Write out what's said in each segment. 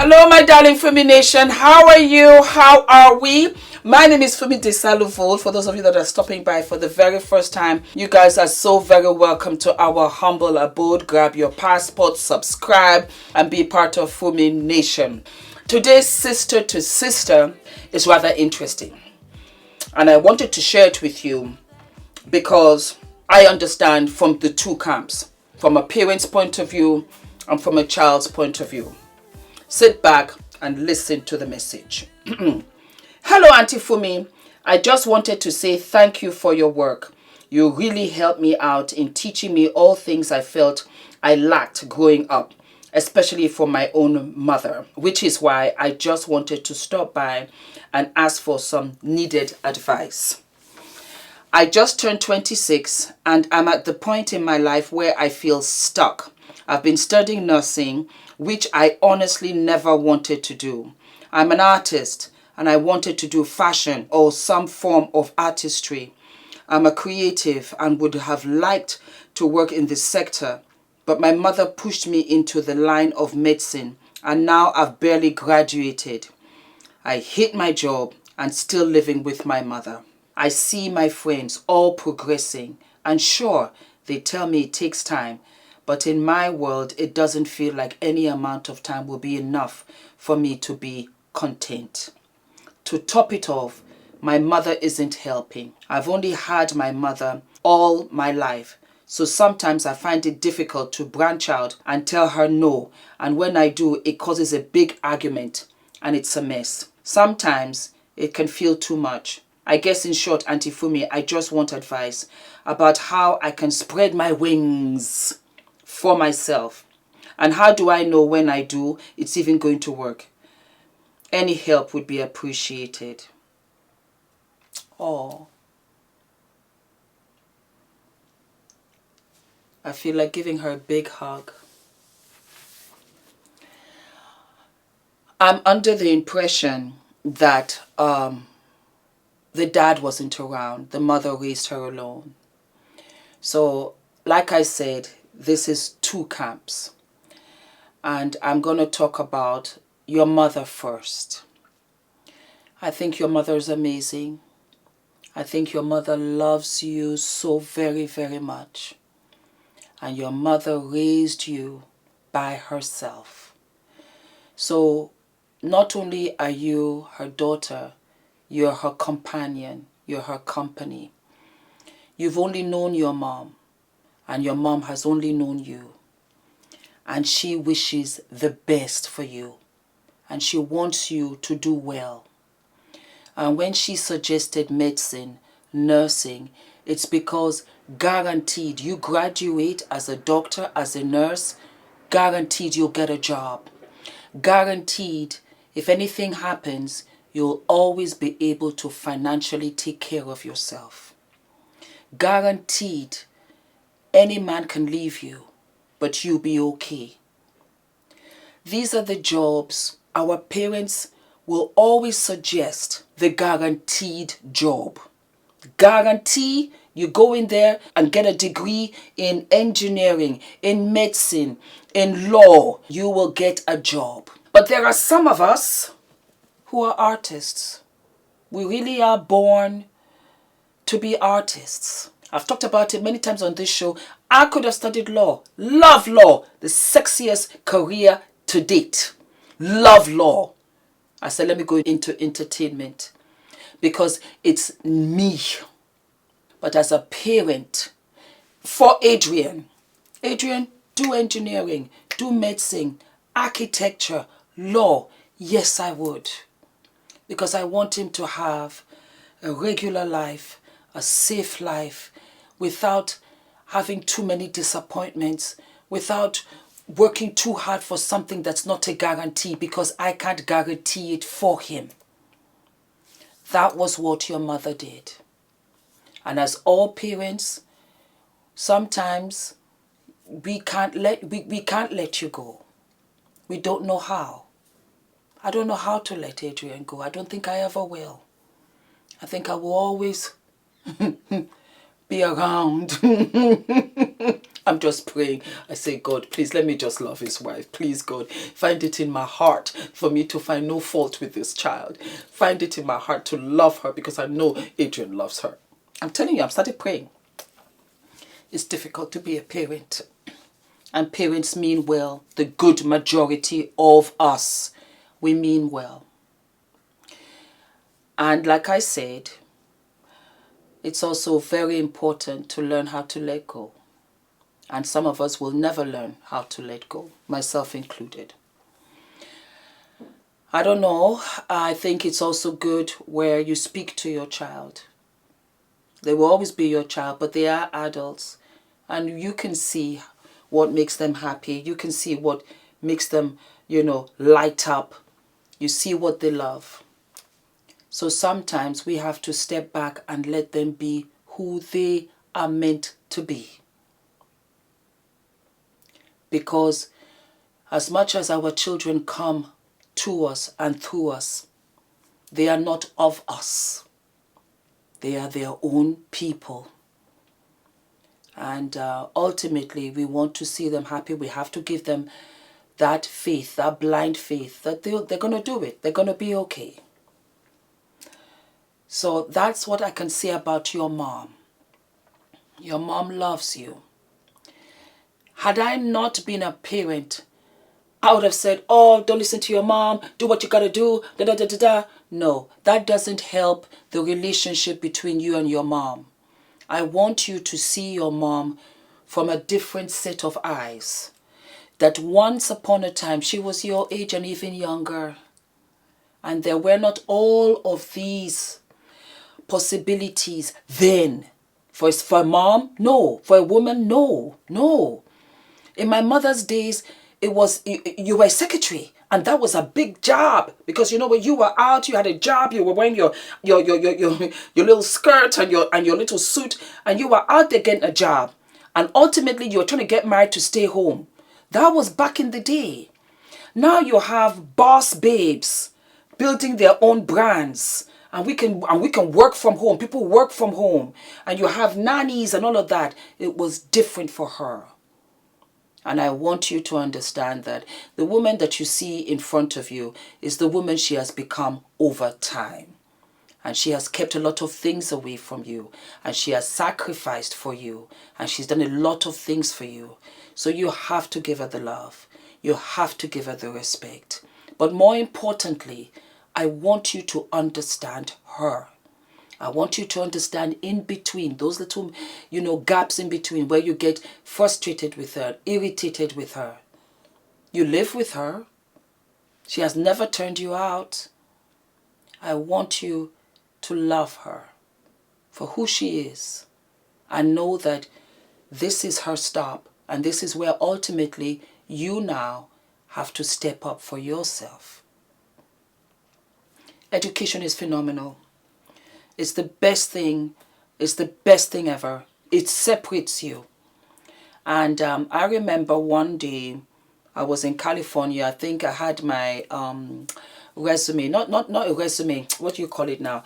Hello, my darling Fumi Nation. How are you? How are we? My name is Fumidesaluvold. For those of you that are stopping by for the very first time, you guys are so very welcome to our humble abode. Grab your passport, subscribe, and be part of Fumi Nation. Today's sister to sister is rather interesting, and I wanted to share it with you because I understand from the two camps, from a parent's point of view and from a child's point of view. Sit back and listen to the message. Hello, Auntie Fumi. I just wanted to say thank you for your work. You really helped me out in teaching me all things I felt I lacked growing up, especially for my own mother, which is why I just wanted to stop by and ask for some needed advice. I just turned 26 and I'm at the point in my life where I feel stuck. I've been studying nursing, which I honestly never wanted to do. I'm an artist and I wanted to do fashion or some form of artistry. I'm a creative and would have liked to work in this sector, but my mother pushed me into the line of medicine and now I've barely graduated. I hate my job and still living with my mother. I see my friends all progressing and sure, they tell me it takes time, but in my world, it doesn't feel like any amount of time will be enough for me to be content. To top it off, my mother isn't helping. I've only had my mother all my life, so sometimes I find it difficult to branch out and tell her no, and when I do, it causes a big argument and it's a mess. Sometimes it can feel too much. I guess in short, Auntie Fumi, I just want advice about how I can spread my wings for myself. And how do I know when I do, it's even going to work? Any help would be appreciated. Oh, I feel like giving her a big hug. I'm under the impression that the dad wasn't around. The mother raised her alone. So, like I said, this is two camps. And I'm going to talk about your mother first. I think your mother is amazing. I think your mother loves you so very, very much. And your mother raised you by herself. So, not only are you her daughter, you're her companion, you're her company. You've only known your mom, and your mom has only known you. And she wishes the best for you, and she wants you to do well. And when she suggested medicine, nursing, it's because guaranteed you graduate as a doctor, as a nurse, guaranteed you'll get a job. Guaranteed, if anything happens, you'll always be able to financially take care of yourself. Guaranteed, any man can leave you, but you'll be okay. These are the jobs our parents will always suggest, the guaranteed job. Guarantee you go in there and get a degree in engineering, in medicine, in law, you will get a job. But there are some of us who are artists. We really are born to be artists. I've talked about it many times on this show. I could have studied law. Love law. The sexiest career to date. Love law. I said, let me go into entertainment because it's me. But as a parent, for Adrian, do engineering, do medicine, architecture, law. Yes, I would. Because I want him to have a regular life, a safe life, without having too many disappointments, without working too hard for something that's not a guarantee, because I can't guarantee it for him. That was what your mother did. And as all parents, sometimes we can't let you go. We don't know how. I don't know how to let Adrian go. I don't think I ever will. I think I will always be around. I'm just praying. I say, God, please let me just love his wife. Please, God, find it in my heart for me to find no fault with this child. Find it in my heart to love her because I know Adrian loves her. I'm telling you, I've started praying. It's difficult to be a parent. And parents mean well. The good majority of us, we mean well. And like I said, it's also very important to learn how to let go. And some of us will never learn how to let go, myself included. I don't know. I think it's also good where you speak to your child. They will always be your child, but they are adults. And you can see what makes them happy. You can see what makes them, light up. You see what they love. So sometimes we have to step back and let them be who they are meant to be. Because as much as our children come to us and through us, they are not of us. They are their own people. And ultimately, we want to see them happy. We have to give them that faith, that blind faith, that they're going to do it. They're going to be okay. So that's what I can say about your mom. Your mom loves you. Had I not been a parent, I would have said, oh, don't listen to your mom. Do what you got to do. Da, da, da, da, da. No, that doesn't help the relationship between you and your mom. I want you to see your mom from a different set of eyes. That once upon a time, she was your age and even younger. And there were not all of these possibilities then. For a mom, no. For a woman, no. No. In my mother's days, it was, you were a secretary. And that was a big job. Because when you were out, you had a job, you were wearing your little skirt and your little suit. And you were out there getting a job. And ultimately, you were trying to get married to stay home. That was back in the day. Now you have boss babes building their own brands. And we can work from home. People work from home. And you have nannies and all of that. It was different for her. And I want you to understand that the woman that you see in front of you is the woman she has become over time. And she has kept a lot of things away from you. And she has sacrificed for you. And she's done a lot of things for you. So you have to give her the love. You have to give her the respect. But more importantly, I want you to understand her. I want you to understand in between, those little, gaps in between where you get frustrated with her, irritated with her. You live with her. She has never turned you out. I want you to love her for who she is and know that this is her stop and this is where ultimately you now have to step up for yourself. Education is phenomenal. It's the best thing. It's the best thing ever. It separates you. And I remember one day I was in California. I think I had my resume. Not a resume. What do you call it now?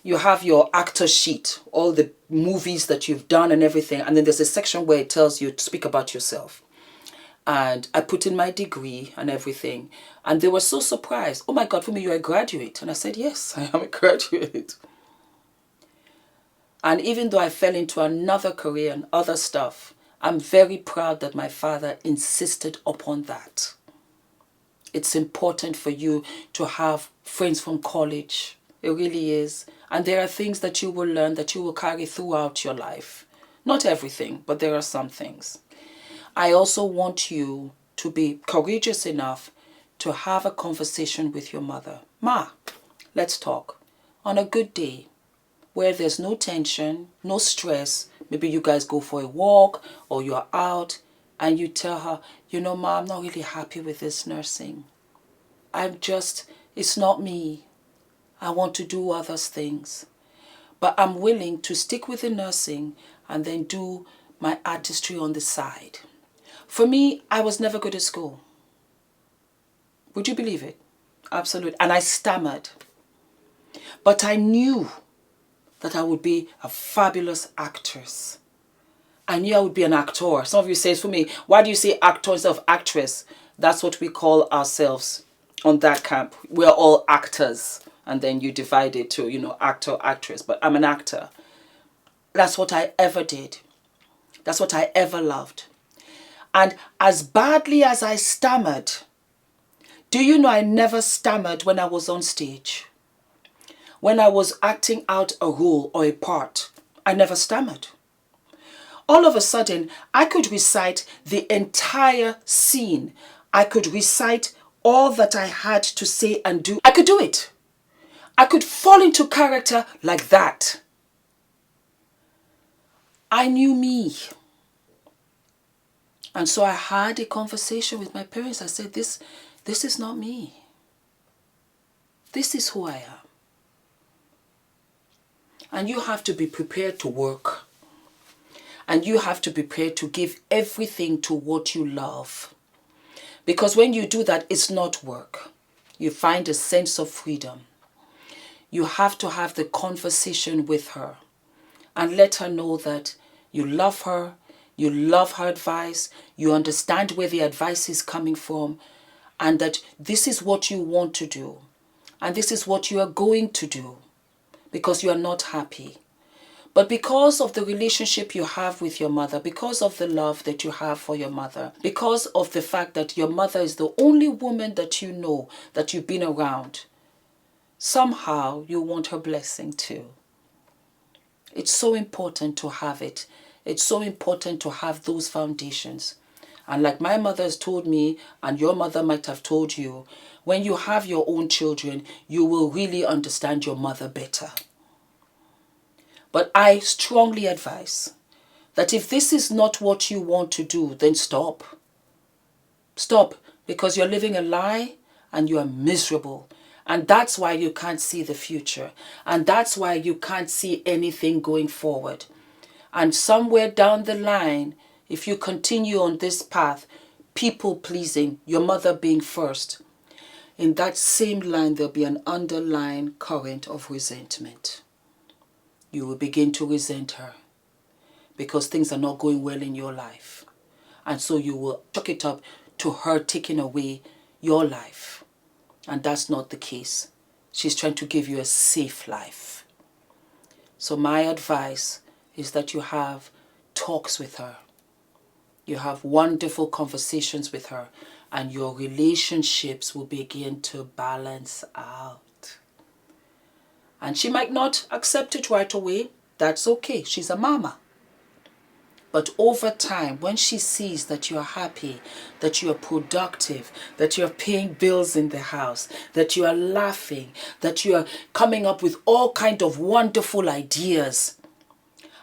You have your actor sheet, all the movies that you've done and everything. And then there's a section where it tells you to speak about yourself. And I put in my degree and everything. And they were so surprised. Oh my God, Fumi, you're a graduate. And I said, yes, I am a graduate. And even though I fell into another career and other stuff, I'm very proud that my father insisted upon that. It's important for you to have friends from college. It really is. And there are things that you will learn that you will carry throughout your life. Not everything, but there are some things. I also want you to be courageous enough to have a conversation with your mother. Ma, let's talk. On a good day, where there's no tension, no stress. Maybe you guys go for a walk or you're out and you tell her, Ma, I'm not really happy with this nursing. It's not me. I want to do other things. But I'm willing to stick with the nursing and then do my artistry on the side. For me, I was never good at school. Would you believe it? Absolutely. And I stammered. But I knew that I would be a fabulous actress. I knew I would be an actor. Some of you say, Fumi, why do you say actor instead of actress? That's what we call ourselves on that camp. We're all actors. And then you divide it to, you know, actor, actress. But I'm an actor. That's what I ever did. That's what I ever loved. And as badly as I stammered, do you know I never stammered when I was on stage? When I was acting out a role or a part, I never stammered. All of a sudden, I could recite the entire scene. I could recite all that I had to say and do. I could do it. I could fall into character like that. I knew me. And so I had a conversation with my parents. I said, this is not me. This is who I am. And you have to be prepared to work. And you have to be prepared to give everything to what you love. Because when you do that, it's not work. You find a sense of freedom. You have to have the conversation with her and let her know that you love her advice, you understand where the advice is coming from, and that this is what you want to do. And this is what you are going to do because you are not happy. But because of the relationship you have with your mother, because of the love that you have for your mother, because of the fact that your mother is the only woman that you know, that you've been around, somehow you want her blessing too. It's so important to have it. It's so important to have those foundations. And like my mother has told me, and your mother might have told you, when you have your own children, you will really understand your mother better. But I strongly advise that if this is not what you want to do, then stop. Stop, because you're living a lie and you are miserable. And that's why you can't see the future. And that's why you can't see anything going forward. And somewhere down the line, if you continue on this path, people pleasing, your mother being first, in that same line, there'll be an underlying current of resentment. You will begin to resent her because things are not going well in your life. And so you will chalk it up to her taking away your life. And that's not the case. She's trying to give you a safe life. So my advice is that you have talks with her. You have wonderful conversations with her, and your relationships will begin to balance out. And she might not accept it right away. That's okay. She's a mama. But over time, when she sees that you are happy, that you are productive, that you are paying bills in the house, that you are laughing, that you are coming up with all kinds of wonderful ideas,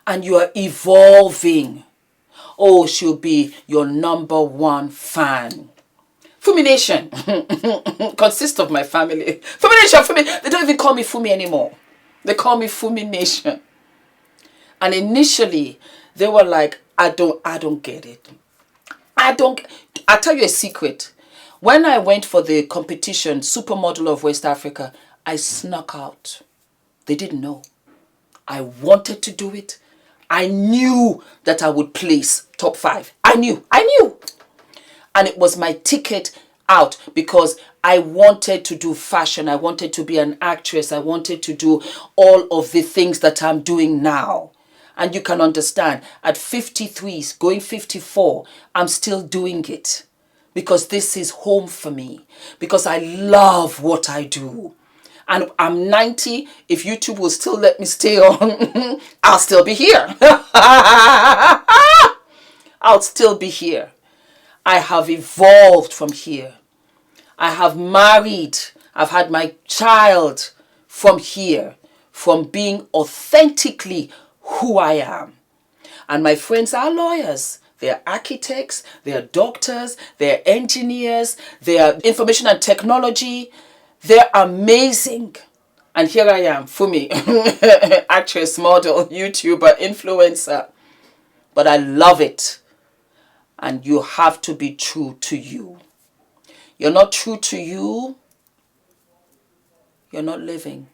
and you are evolving, oh, she'll be your #1 fan. Fumi Nation consists of my family. Fumi Nation, Fumi. They don't even call me Fumi anymore. They call me Fumi Nation. And initially, they were like, I don't get it. I'll tell you a secret. When I went for the competition, Supermodel of West Africa, I snuck out. They didn't know. I wanted to do it. I knew that I would place top 5. I knew. And it was my ticket out because I wanted to do fashion. I wanted to be an actress. I wanted to do all of the things that I'm doing now. And you can understand, at 53, going 54, I'm still doing it. Because this is home for me. Because I love what I do. And I'm 90. If YouTube will still let me stay on, I'll still be here. I'll still be here. I have evolved from here. I have married. I've had my child from here. From being authentically who I am. And my friends are lawyers. They're architects. They're doctors. They're engineers. They're information and technology. They're amazing. And here I am, Fumi, actress, model, YouTuber, influencer. But I love it. And you have to be true to you. You're not true to you, you're not living.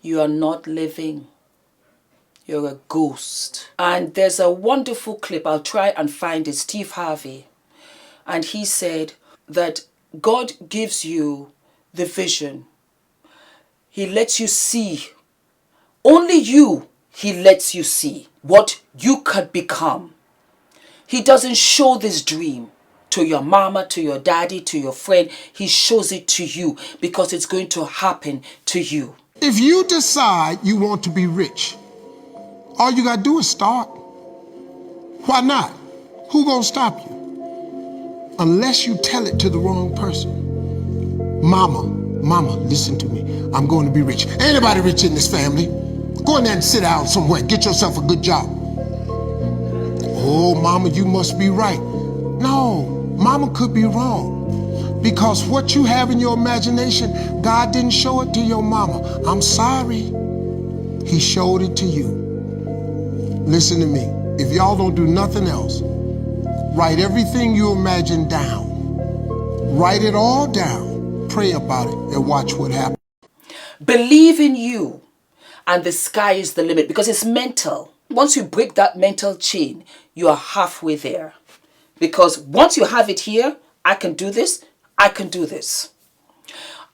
You are not living. You're a ghost. And there's a wonderful clip. I'll try and find it. Steve Harvey. And he said that God gives you the vision. He lets you see. Only you, he lets you see what you could become. He doesn't show this dream to your mama, to your daddy, to your friend. He shows it to you because it's going to happen to you. If you decide you want to be rich, all you gotta do is start. Why not? Who gonna stop you? Unless you tell it to the wrong person. Mama, listen to me. I'm going to be rich. Anybody rich in this family? Go in there and sit down somewhere. Get yourself a good job. Oh, mama, you must be right. No, mama could be wrong. Because what you have in your imagination, God didn't show it to your mama. I'm sorry. He showed it to you. Listen to me. If y'all don't do nothing else, write everything you imagine down. Write it all down. Pray about it and watch what happens. Believe in you, and the sky is the limit, because it's mental. Once you break that mental chain, you are halfway there. Because once you have it here, I can do this, I can do this.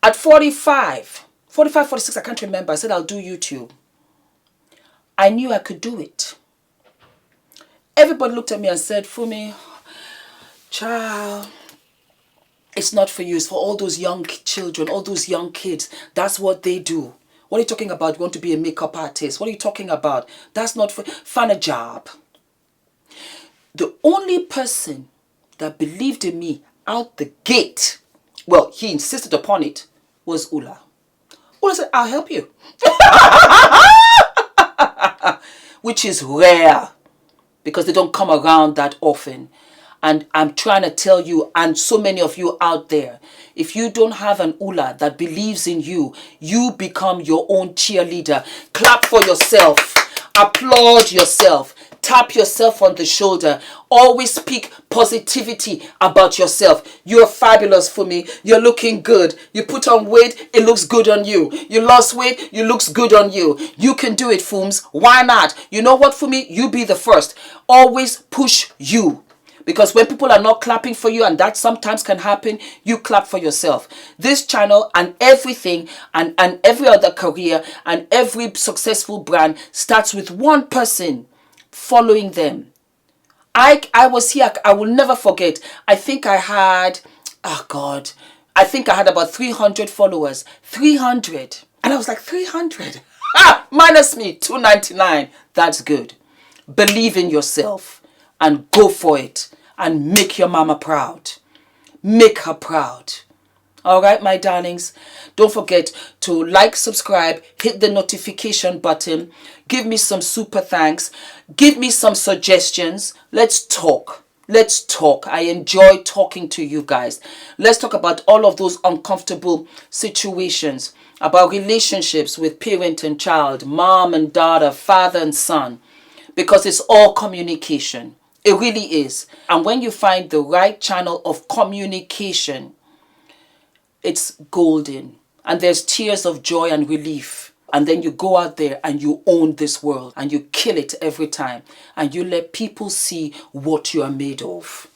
At 45, 46, I can't remember, I said I'll do YouTube. I knew I could do it. Everybody looked at me and said, Fumi, child, it's not for you. It's for all those young children, all those young kids. That's what they do. What are you talking about? You want to be a makeup artist? What are you talking about? That's not for... Find a job. The only person that believed in me out the gate, well, he insisted upon it, was Ula. Ula said, I'll help you. Which is rare, because they don't come around that often. And I'm trying to tell you, and so many of you out there, if you don't have an Ula that believes in you, you become your own cheerleader. Clap for yourself. Applaud yourself. Tap yourself on the shoulder. Always speak positivity about yourself. You're fabulous, Fumi. You're looking good. You put on weight, it looks good on you. You lost weight, it looks good on you. You can do it, Fums. Why not? You know what, Fumi? You be the first. Always push you. Because when people are not clapping for you, and that sometimes can happen, you clap for yourself. This channel and everything and every other career and every successful brand starts with one person following them. I was here, I will never forget. I think I had, I think I had about 300 followers. 300. And I was like, 300? Minus me, 299. That's good. Believe in yourself and go for it. And make your mama proud. Make her proud. All right, my darlings. Don't forget to like, subscribe, hit the notification button. Give me some super thanks. Give me some suggestions. Let's talk. Let's talk. I enjoy talking to you guys. Let's talk about all of those uncomfortable situations. About relationships with parent and child, mom and daughter, father and son. Because it's all communication. It really is. And when you find the right channel of communication, it's golden. And there's tears of joy and relief. And then you go out there and you own this world. And you kill it every time. And you let people see what you are made of.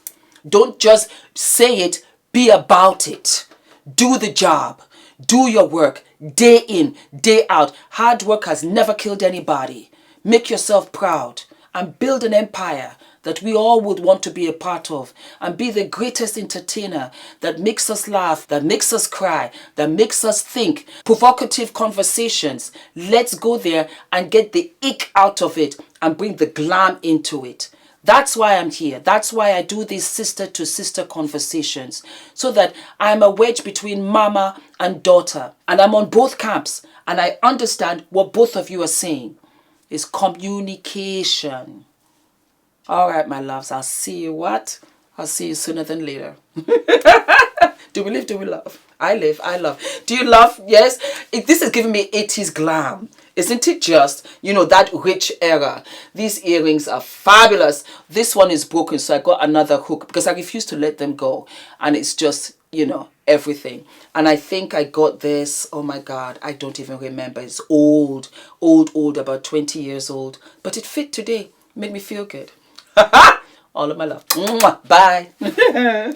Don't just say it, be about it. Do the job. Do your work. Day in, day out. Hard work has never killed anybody. Make yourself proud. And build an empire that we all would want to be a part of, and be the greatest entertainer that makes us laugh, that makes us cry, that makes us think. Provocative conversations. Let's go there and get the ick out of it and bring the glam into it. That's why I'm here. That's why I do these sister-to-sister conversations, so that I'm a wedge between mama and daughter, and I'm on both camps, and I understand what both of you are saying. It's communication. All right, my loves, I'll see you what? I'll see you sooner than later. Do we live? Do we love? I live. I love. Do you love? Yes. This is giving me 80s glam. Isn't it just, you know, that rich era? These earrings are fabulous. This one is broken, so I got another hook because I refuse to let them go. And it's just you know, everything. And I think I got this, oh my God, I don't even remember. It's old, about 20 years old. But it fit today. Made me feel good. All of my love. Mwah. Bye.